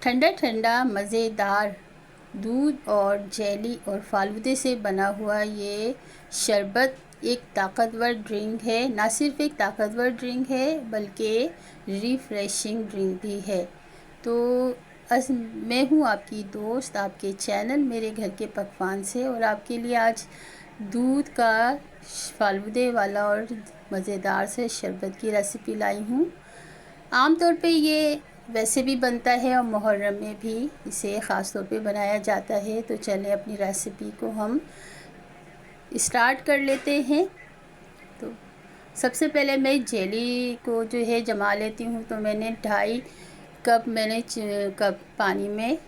ठंडा ठंडा मज़ेदार दूध और जेली और फालूदे से बना हुआ ये शरबत एक ताकतवर ड्रिंक है। ना सिर्फ एक ताकतवर ड्रिंक है बल्कि रिफ़्रेशिंग ड्रिंक भी है। तो मैं हूँ आपकी दोस्त, आपके चैनल मेरे घर के पकवान से, और आपके लिए आज दूध का फालूदे वाला और मज़ेदार से शरबत की रेसिपी लाई हूँ। आमतौर पे ये वैसे भी बनता है और मुहर्रम में भी इसे ख़ास तौर पे बनाया जाता है। तो चलें अपनी रेसिपी को हम स्टार्ट कर लेते हैं। तो सबसे पहले मैं जेली को जो है जमा लेती हूँ। तो मैंने 2.5 कप पानी में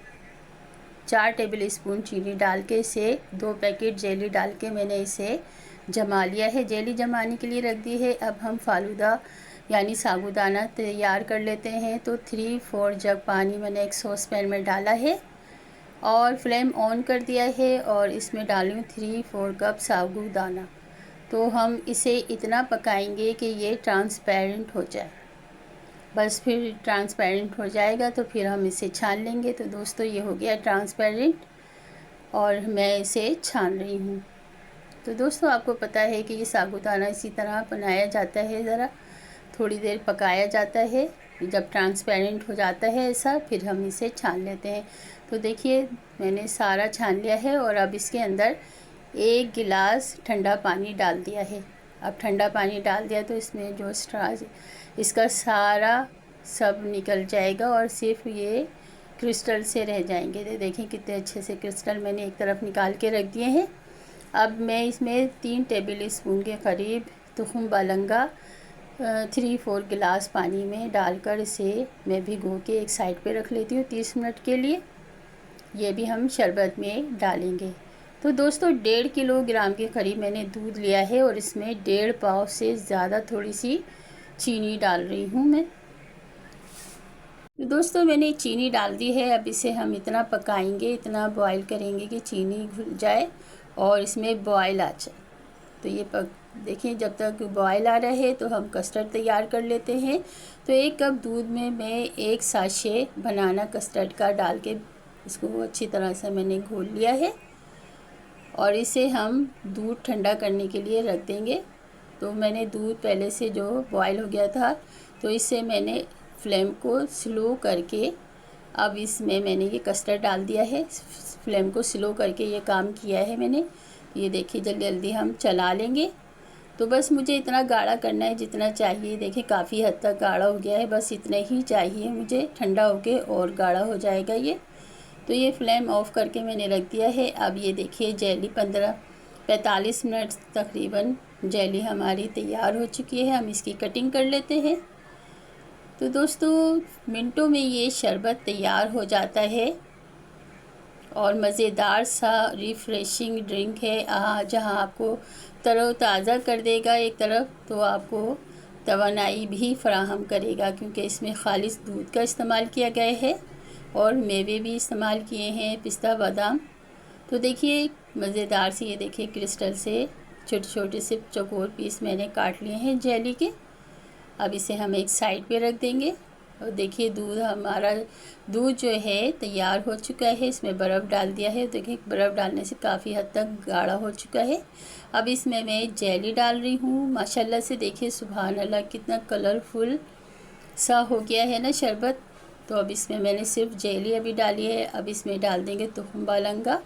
4 टेबल स्पून चीनी डाल के इसे 2 पैकेट जेली डाल के मैंने इसे जमा लिया है। जेली जमाने के लिए रख दी है। अब हम फालूदा यानी साबूदाना तैयार कर लेते हैं। तो 3-4 जग पानी मैंने एक सॉस पैन में डाला है और फ्लेम ऑन कर दिया है और इसमें डालूँ 3-4 कप साबूदाना। तो हम इसे इतना पकाएंगे कि ये ट्रांसपेरेंट हो जाए। बस फिर ट्रांसपेरेंट हो जाएगा तो फिर हम इसे छान लेंगे। तो दोस्तों ये हो गया ट्रांसपेरेंट और मैं इसे छान रही हूँ। तो दोस्तों आपको पता है कि ये साबूदाना इसी तरह बनाया जाता है, ज़रा थोड़ी देर पकाया जाता है। जब ट्रांसपेरेंट हो जाता है ऐसा, फिर हम इसे छान लेते हैं। तो देखिए मैंने सारा छान लिया है और अब इसके अंदर 1 गिलास ठंडा पानी डाल दिया है। अब ठंडा पानी डाल दिया तो इसमें जो स्ट्राज इसका सारा सब निकल जाएगा और सिर्फ ये क्रिस्टल से रह जाएंगे। तो देखें कितने अच्छे से क्रिस्टल मैंने एक तरफ निकाल के रख दिए हैं। अब मैं इसमें 3 टेबल स्पून के करीब तुखम बालंगा 3-4 गिलास पानी में डालकर इसे मैं भिगो के एक साइड पे रख लेती हूँ 30 मिनट के लिए। ये भी हम शरबत में डालेंगे। तो दोस्तों 1.5 किलोग्राम के करीब मैंने दूध लिया है और इसमें 1.5 पाव से ज़्यादा थोड़ी सी चीनी डाल रही हूँ मैं। तो दोस्तों मैंने चीनी डाल दी है। अब इसे हम इतना पकाएंगे, इतना बॉईल करेंगे कि चीनी घुल जाए और इसमें बॉयल आ जाए। तो ये देखिए जब तक बॉयल आ रहा है तो हम कस्टर्ड तैयार कर लेते हैं। तो 1 कप दूध में मैं 1 साशे बनाना कस्टर्ड का डाल के इसको अच्छी तरह से मैंने घोल लिया है और इसे हम दूध ठंडा करने के लिए रख देंगे। तो मैंने दूध पहले से जो बॉयल हो गया था तो इससे मैंने फ्लेम को स्लो करके अब इसमें मैंने ये कस्टर्ड डाल दिया है। फ्लेम को स्लो करके ये काम किया है मैंने। ये देखिए जल्दी जल्दी हम चला लेंगे। तो बस मुझे इतना गाढ़ा करना है जितना चाहिए। देखिए काफ़ी हद तक गाढ़ा हो गया है, बस इतना ही चाहिए मुझे। ठंडा होके और गाढ़ा हो जाएगा ये। तो ये फ्लेम ऑफ करके मैंने रख दिया है। अब ये देखिए जेली 45 मिनट तकरीबन जेली हमारी तैयार हो चुकी है। हम इसकी कटिंग कर लेते हैं। तो दोस्तों मिनटों में ये शरबत तैयार हो जाता है और मज़ेदार सा रिफ़्रेशिंग ड्रिंक है जहाँ आपको तरोताज़ा कर देगा एक तरफ, तो आपको तवानाई भी फ़राहम करेगा क्योंकि इसमें खालिस दूध का इस्तेमाल किया गया है और मेवे भी इस्तेमाल किए हैं, पिस्ता बादाम। तो देखिए मज़ेदार सी ये देखिए क्रिस्टल से छोटे छोटे से चौकोर पीस मैंने काट लिए हैं जेली के। अब इसे हम एक साइड पे रख देंगे। और देखिए दूध जो है तैयार हो चुका है। इसमें बर्फ़ डाल दिया है। देखिए बर्फ़ डालने से काफ़ी हद तक गाढ़ा हो चुका है। अब इसमें मैं जेली डाल रही हूँ। माशाल्लाह से देखिए सुभान अल्लाह कितना कलरफुल सा हो गया है ना शरबत। तो अब इसमें मैंने सिर्फ जेली अभी डाली है। अब इसमें डाल देंगे तुखम बालंगा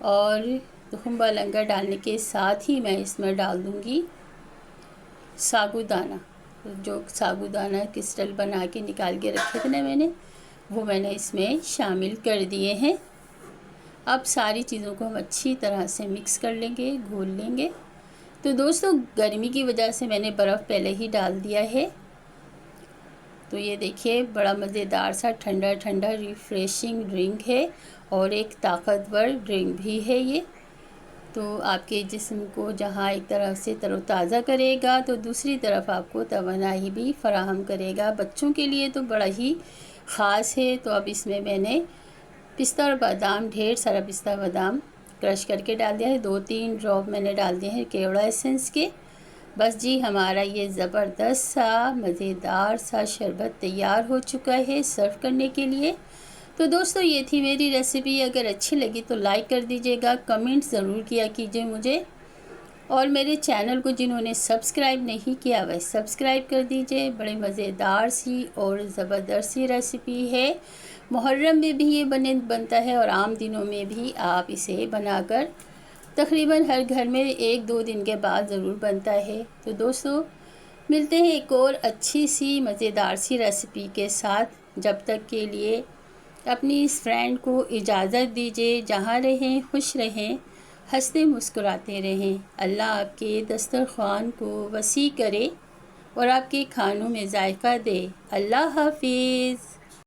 और तुखम बालंगा डालने के साथ ही मैं इसमें डाल दूँगी साबूदाना। जो साबूदाना क्रिस्टल बना के निकाल के रखे थे ना मैंने, वो मैंने इसमें शामिल कर दिए हैं। अब सारी चीज़ों को हम अच्छी तरह से मिक्स कर लेंगे, घोल लेंगे। तो दोस्तों गर्मी की वजह से मैंने बर्फ़ पहले ही डाल दिया है। तो ये देखिए बड़ा मज़ेदार सा ठंडा ठंडा रिफ़्रेशिंग ड्रिंक है और एक ताकतवर ड्रिंक भी है ये। तो आपके जिस्म को जहाँ एक तरफ से तरोताज़ा करेगा तो दूसरी तरफ आपको तवानाई भी फ़राहम करेगा। बच्चों के लिए तो बड़ा ही ख़ास है। तो अब इसमें मैंने पिस्ता और बादाम, ढेर सारा पिस्ता बादाम क्रश करके डाल दिया है। 2-3 ड्रॉप मैंने डाल दिए हैं केवड़ा एसेंस के। बस जी, हमारा ये ज़बरदस्त सा मज़ेदार सा शरबत तैयार हो चुका है सर्व करने के लिए। तो दोस्तों, ये थी मेरी रेसिपी। अगर अच्छी लगी तो लाइक कर दीजिएगा, कमेंट ज़रूर किया कीजिए मुझे, और मेरे चैनल को जिन्होंने सब्सक्राइब नहीं किया वह सब्सक्राइब कर दीजिए। बड़े मज़ेदार सी और ज़बरदस्त सी रेसिपी है। मुहर्रम में भी ये बनता है और आम दिनों में भी आप इसे बनाकर तकरीबन हर घर में 1-2 दिन के बाद ज़रूर बनता है। तो दोस्तों, मिलते हैं एक और अच्छी सी मज़ेदार सी रेसिपी के साथ। जब तक के लिए अपनी इस फ्रेंड को इजाज़त दीजिए। जहाँ रहें खुश रहें, हंसते मुस्कुराते रहें। अल्लाह आपके दस्तरख़्वान को वसी करे और आपके खानों में जायका दे। अल्लाह हाफिज़।